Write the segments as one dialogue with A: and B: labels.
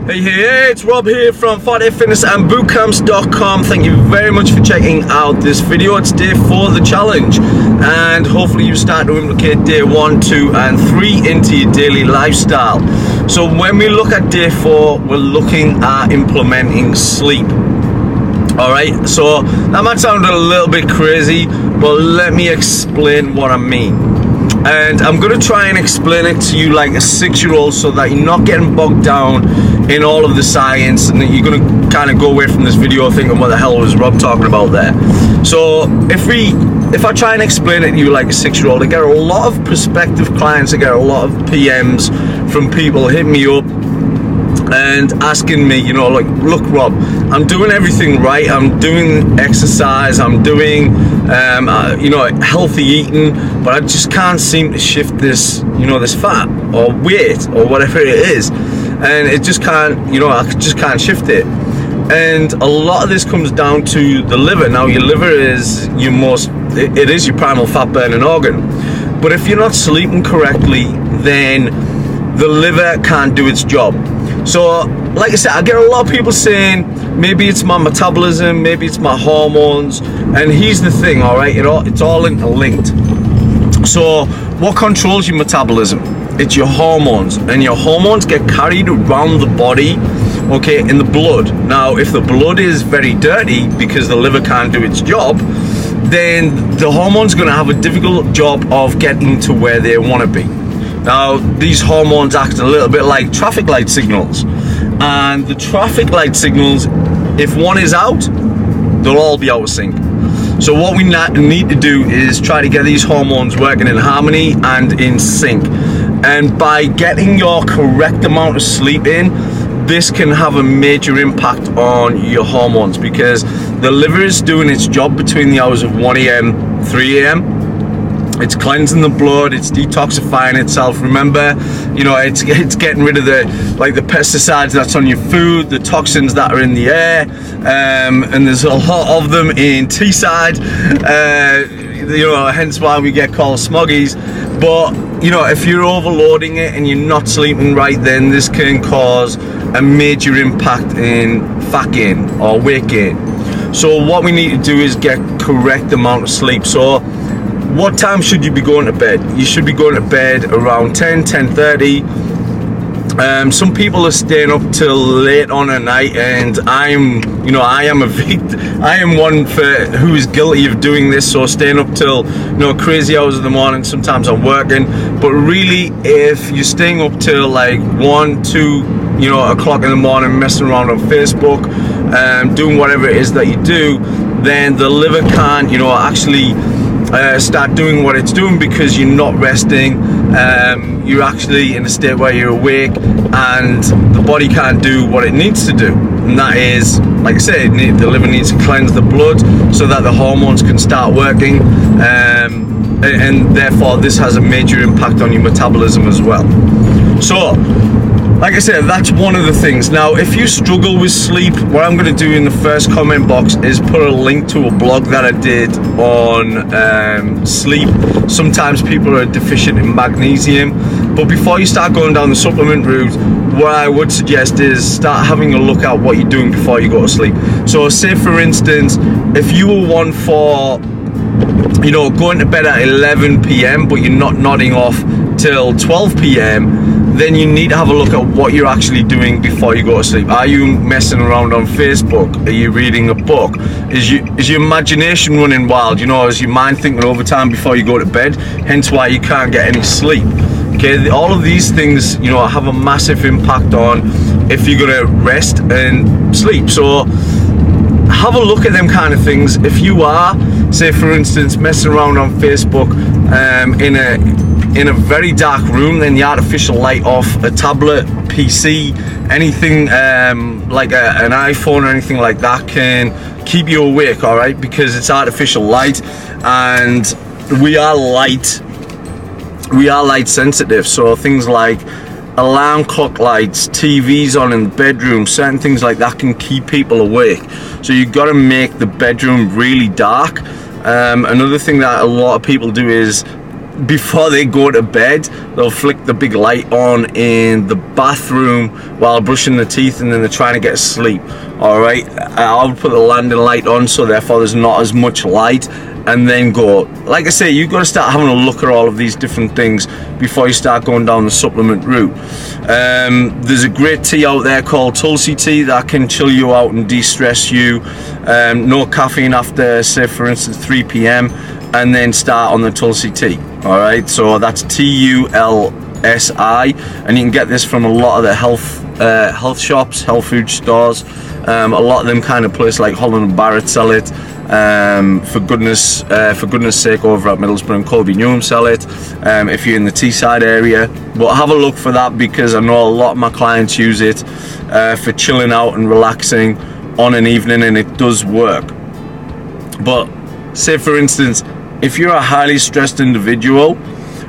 A: Hey, it's Rob here from Forte Fitness and Bootcamps.com. Thank you very much for checking out this video. It's day 4 of the challenge, and hopefully you start to implicate day 1, 2 and 3 into your daily lifestyle. So when we look at day 4, we're looking at implementing sleep. Alright, so that might sound a little bit crazy, but let me explain what I mean. And I'm going to try and explain it to you like a 6-year-old so that you're not getting bogged down in all of the science and that you're going to kind of go away from this video thinking, what the hell was Rob talking about there? So if I try and explain it to you like a 6-year-old, I get a lot of prospective clients, I get a lot of PMs from people hitting me up and asking me, like, look Rob, I'm doing everything right, I'm doing exercise, I'm doing healthy eating, but I just can't seem to shift this this fat or weight or whatever it is, and it just can't, I just can't shift it. And a lot of this comes down to the liver. Now your liver is it is your primal fat burning organ, but if you're not sleeping correctly, then the liver can't do its job. So like I said, I get a lot of people saying maybe it's my metabolism, maybe it's my hormones, and here's the thing, all right, it's all interlinked. So what controls your metabolism? It's your hormones, and your hormones get carried around the body, okay, in the blood. Now if the blood is very dirty because the liver can't do its job, then the hormone's going to have a difficult job of getting to where they want to be. Now, these hormones act a little bit like traffic light signals, and the traffic light signals, if one is out, they'll all be out of sync. So what we need to do is try to get these hormones working in harmony and in sync. And by getting your correct amount of sleep in, this can have a major impact on your hormones, because the liver is doing its job between the hours of 1 a.m. 3 a.m. It's cleansing the blood, it's detoxifying itself. Remember, it's getting rid of the pesticides that's on your food, the toxins that are in the air, and there's a lot of them in Teesside, hence why we get called smoggies. But if you're overloading it and you're not sleeping right, then this can cause a major impact in fat gain or weight gain. So what we need to do is get correct amount of sleep. So what time should you be going to bed? You should be going to bed around 10:30. Some people are staying up till late on at night, and I am one who is guilty of doing this. So staying up till crazy hours of the morning. Sometimes I'm working, but really, if you're staying up till like 1, 2 o'clock in the morning messing around on Facebook, doing whatever it is that you do, then the liver can't actually start doing what it's doing, because you're not resting. You're actually in a state where you're awake, and the body can't do what it needs to do, and that is, like I said, the liver needs to cleanse the blood so that the hormones can start working, and therefore this has a major impact on your metabolism as well. So like I said, that's one of the things. Now, if you struggle with sleep, what I'm going to do in the first comment box is put a link to a blog that I did on sleep. Sometimes people are deficient in magnesium, but before you start going down the supplement route, what I would suggest is start having a look at what you're doing before you go to sleep. So say for instance, if you were one for going to bed at 11 p.m. but you're not nodding off till 12 p.m, then you need to have a look at what you're actually doing before you go to sleep. Are you messing around on Facebook? Are you reading a book? Is your imagination running wild? Is your mind thinking overtime before you go to bed? Hence why you can't get any sleep. Okay, all of these things, have a massive impact on if you're gonna rest and sleep. So have a look at them kind of things. If you are, say for instance, messing around on Facebook in a very dark room, then the artificial light off a tablet, PC, anything like an iPhone or anything like that can keep you awake, all right, because it's artificial light, and we are light sensitive. So things like alarm clock lights, TVs on in the bedroom, certain things like that can keep people awake. So you've got to make the bedroom really dark. Another thing that a lot of people do is before they go to bed, they'll flick the big light on in the bathroom while brushing the teeth, and then they're trying to get asleep. All right, I'll put the landing light on, so therefore there's not as much light, and then go. Like I say, you've got to start having a look at all of these different things before you start going down the supplement route. There's a great tea out there called Tulsi tea that can chill you out and de-stress you. No caffeine after, say for instance, 3 p.m. and then start on the Tulsi tea. All right, so that's TULSI, and you can get this from a lot of the health shops, health food stores. A lot of them kind of places like Holland & Barrett sell it. For goodness sake, over at Middlesbrough and Colby Newham sell it. If you're in the Teesside area, but have a look for that, because I know a lot of my clients use it for chilling out and relaxing on an evening, and it does work. But say for instance, if you're a highly stressed individual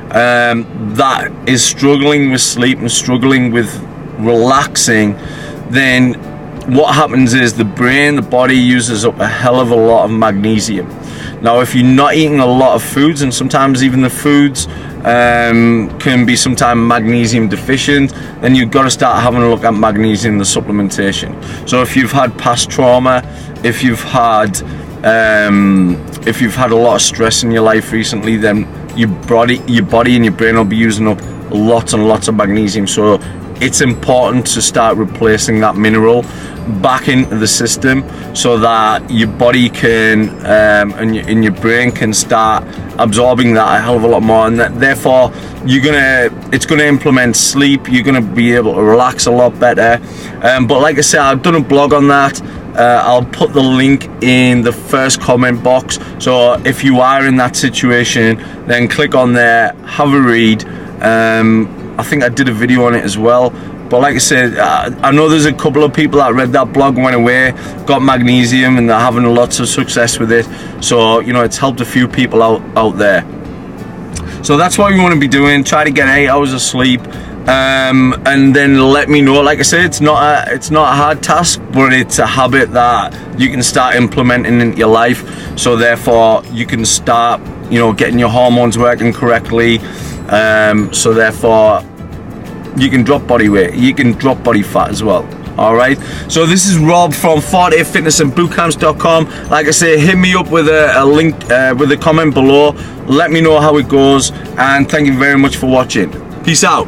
A: that is struggling with sleep and struggling with relaxing, then what happens is the brain, the body uses up a hell of a lot of magnesium. Now, if you're not eating a lot of foods, and sometimes even the foods can be sometimes magnesium deficient, then you've got to start having a look at magnesium, the supplementation. So if you've had past trauma, if you've had a lot of stress in your life recently, then your body and your brain will be using up lots and lots of magnesium. So it's important to start replacing that mineral back into the system, so that your body can and your brain can start absorbing that a hell of a lot more, and that therefore it's gonna implement sleep. You're gonna be able to relax a lot better. But like I said, I've done a blog on that. I'll put the link in the first comment box, so if you are in that situation, then click on there, have a read. I think I did a video on it as well. But like I said, I know there's a couple of people that read that blog, went away, got magnesium, and they're having lots of success with it. So, you know, it's helped a few people out there. So that's what we want to be doing. Try to get 8 hours of sleep, and then let me know. Like I said, it's not a hard task, but it's a habit that you can start implementing into your life. So therefore, you can start, you know, getting your hormones working correctly. So therefore, you can drop body weight, you can drop body fat as well. All right, so this is Rob from Forte Fitness and Bootcamps.com. Like I say, hit me up with a link with a comment below. Let me know how it goes, and thank you very much for watching. Peace out.